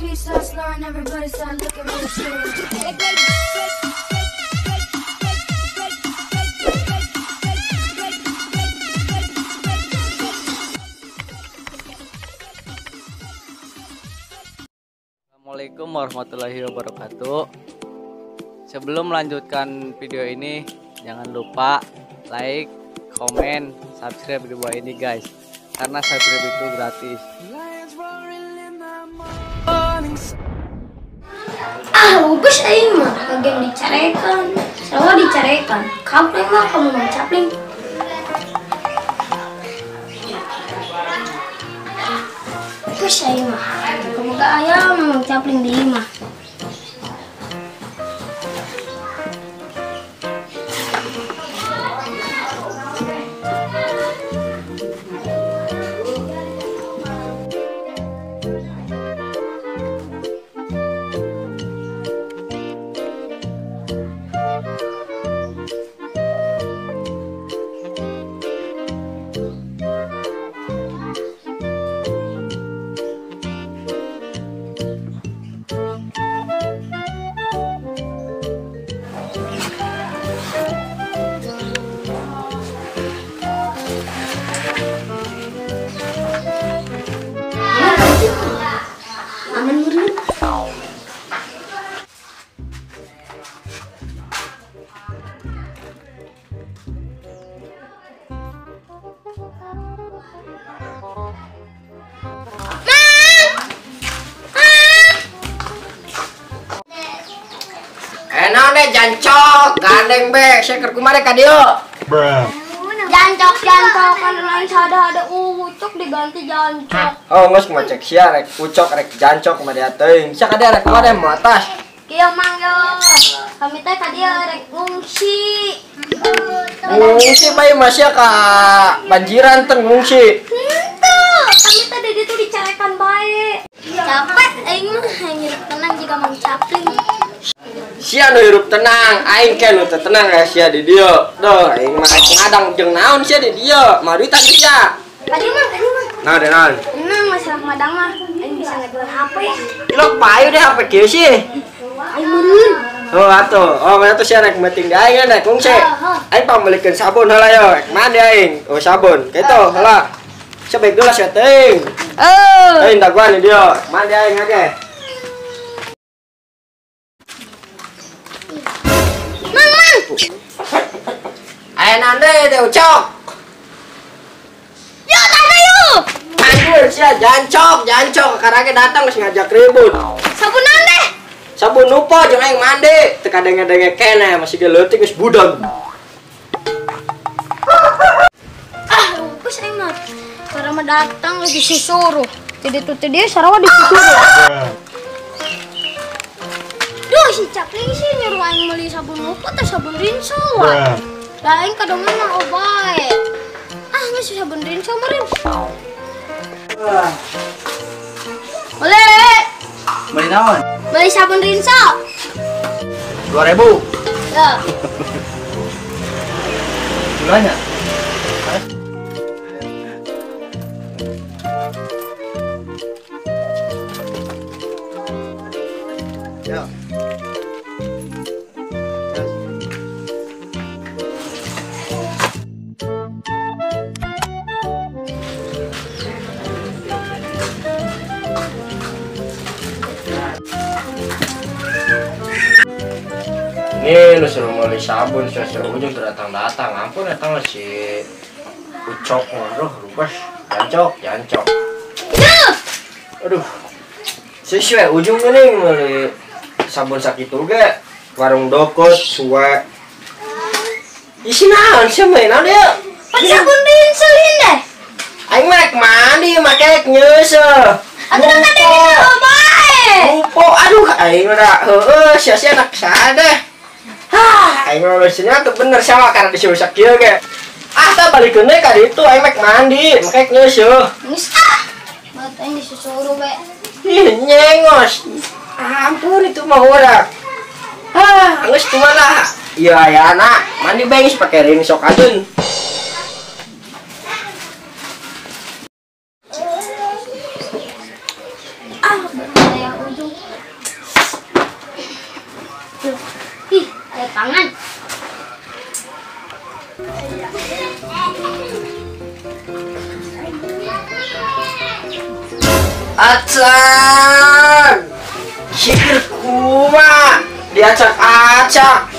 sweet sauce, Lauren, everybody start looking real sweet. Assalamualaikum warahmatullahi wabarakatuh. Sebelum melanjutkan video ini, jangan lupa like, komen, subscribe di bawah ini guys, karena subscribe itu gratis. Bagus aing mah bagian dicarekan, semua dicarekan. Kapling mah kamu mau capling. Bagus aing mah, kamu gak ayam mau capling di imah. Aman murni. Enak deh jancok, gandeng be, seker kumare ka dieu. Jancok kan lain ada ucok diganti jancok. Oh, geus kumaha cek sia rek ucok rek jancok kumaha teuing. Sia ka dieu rek kumaha mu atas. Kieu mang yo. Kami teh ka dieu rek ngungsi. Ngungsi bae masih ka banjiran teh ngungsi. Henteu, kami teh di ditu dicarekan bae. Capek aing mah hirup tenang jika mang capling. Sia nu hirup tenang, aing ke nu teu tenang ya sia di dieu. Duh, aing mah ngadang jeung naon sia di dieu. Maduitan sia. Kadi mah. Naon deh naon? Tenang masalah madang mah, aing bisa ngejual HP. Lo payu deh HP kieu sih. Aing meureun. Oh atuh, atuh sia rek meeting di aing rek ngungsi. Aing pamulikeun sabun heula yo, rek mandi aing. Oh sabun, kitu heula. Sia baik dulu sia teuing. Aing daguan di dieu, mandi aing age. Ayo nande deh ucok. Yo tanda yuk. Anjir sia jancok karage datang geus ngajak ribut. Sabun nande. Sabun lupa jeung aing mandi, teu kadenge-denge keneh masih ge leutik geus budeg. Bagus aing mah. Karena mah datang lagi disuruh. Jadi tuh dia sarawa disuruh. Duh si capling sih nyuruh aing beli sabun lupa atau sabun rinso wah. Lah aing kadongan mah obae. Nggak sih sabun rinso meureun. Boleh. Beli naon? Beli sabun rinso. 2000. Ya. Gulanya? Ya. Ini lu suruh beli sabun, suruh ujung datang-datang, ampun datang si ucok waduh, rubas, jancok. Aduh, sesuai ujung ini beli sabun sakitu ge, warung dokos, suwe. Isi naon sih mainan dia? Sabun rinso deh. Aing mah mandi, make nyeuseul. Atuh tadi obae. Lupa, aduh, aing udah heueuh, sia-sia anak sadeh. Aing lulusnya tuh bener sama karena disuruh sakieu ge. Tak balikeun deui ka ditu aing mek mandi, make nyeuseul. Geus buat aing disuruh we. Ih, nyengos. Ampun itu mah urang. Geus kumaha? Iya ya anak, mandi bae pakai ring sok ajeun. Acan, sikir kuma diacak-acak.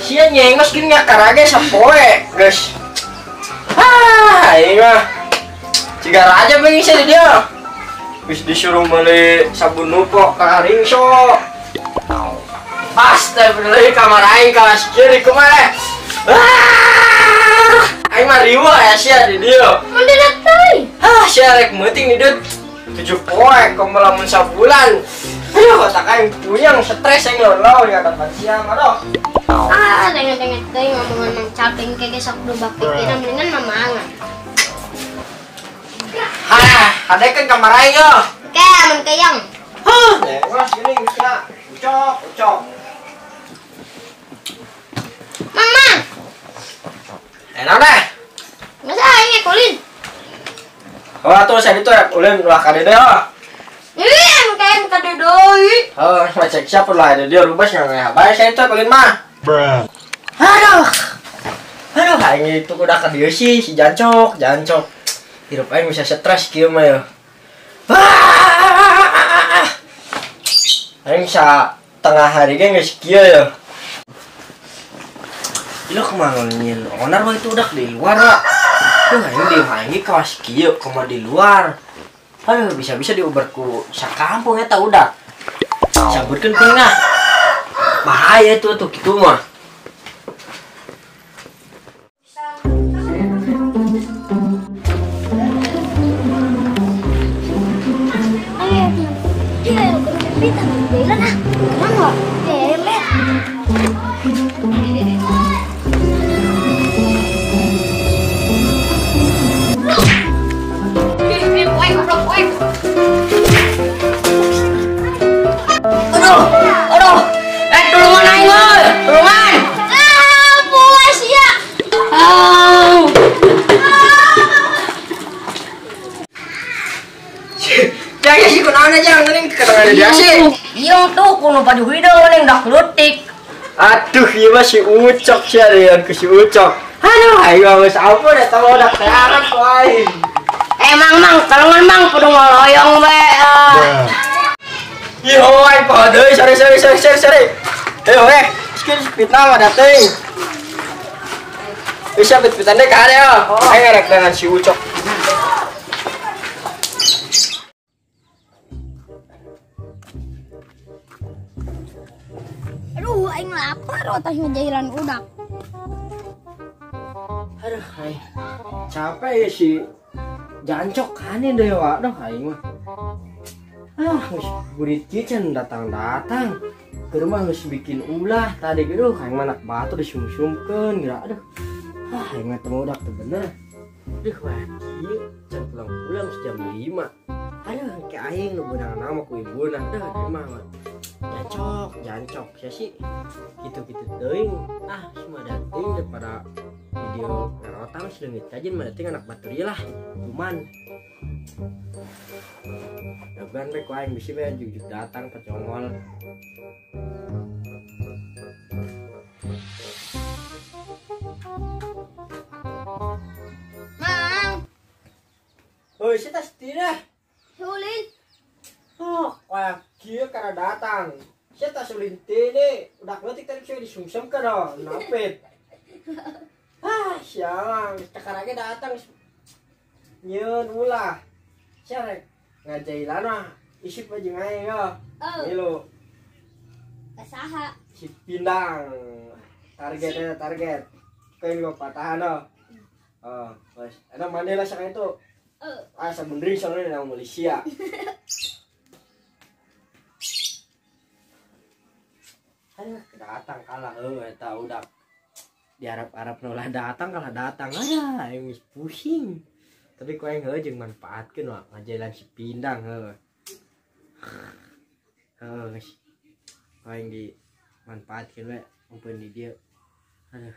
Sia nyengos gini ngakarage sapoe, guys. Ini mah jika raja bengisnya di dia. Bis disuruh beli sabun nupo ke Ringso. Astagfirullah, kamar aing kawas kiri kumaha. Aing mah riwa ya sia di dia. Mun didatoi. Sia rek meuting di dieu 7 poe komo lamun sabulan. Aduh, otak aing puyeng stres aing lolo ya dapat siang aduh. Dengen-dengen teh ngomongan nang caping kege sok dobak pikiran mendingan mamangan. Ada kan kamar aing yo. Oke, aman kayang. Nengos gini bisa. Ucok. Mama, Enak deh. masa aing kulin? Oh, tuh saya itu ya ulin ulah kadede oh. Ih, kayak kade doi. Oh, macam siapa lah ada dia rubas yang nggak bayar saya itu ulin mah. Aduh, aing itu udah ke dia sih si jancok. Hidup aing bisa stres kieu mah ya. Aing bisa tengah hari ge geus kieu ya. Ilo kemana nyil? Onar mah itu udah di luar lah. Tuh aing di kawas kieu koma di luar. Aduh, bisa-bisa diobar ku sakampung eta udah. Sabutkeun tengah. Bahaya tuh gitu mah. Aduh, tulungan aing euy, tulungan. Puas ya. Jangan sih kunaon aja ngeuning kedengaran dia sih. Iya tuh kuno baju hidung ning dak lutik. Aduh, ieu mah si Ucok sih ada ke si Ucok. Aduh, ayo geus ampun eta mah udah tearan ku aing. Mang, kalongan mang kudu ngoloyong we. Yo, aing poho deui, sorry. Ayo we, skin fitnah mah dateng. Bisa fit-fitan deh ka ya. Aing ngarek dengan si Ucok. Aduh, aing lapar otak ngejairan udak. Aduh, aing capek ya si jancok kanin deh wa. Aduh, aing mah. Geus burit kieu can datang. Ke rumah geus bikin ulah tadi gitu aing manak batu disumsumkeun geura. Aduh. Aing mah teu udak teu bener. Duh, wah kieu can pulang jam 5. Aduh, ke aing nu beunang nama ku ibuna. Aduh, di mah jancok sia sih. Gitu-gitu teuing. Semua dating daripada video ngarotang sedeungit kajen mah dating anak baturi lah. Cuman Dagan baik aing bisi we jujuk datang ke congol. Mang, Hoi, si tas tira. ulin. Kayak kieu kana datang. Si tas ulin teh udah leutik tadi saya disungsem ka do, napet. Siang, sekarang datang nyeun ulah. Siarek ngajailan mah isip aja aing yo. Milu Kasaha. si pindang. Target. Kain gua patahan do. Bos. Ada mana lah sekarang itu? Sabun ring soalnya nang Malaysia. Aduh, datang kalah eta udah diharap-harap nolah datang kalah datang aja aing geus pusing. Tapi ku aing jeung manfaatkeun wa ngajalan si pindang geus aing di manfaatkeun we mumpun di dieu. Aduh.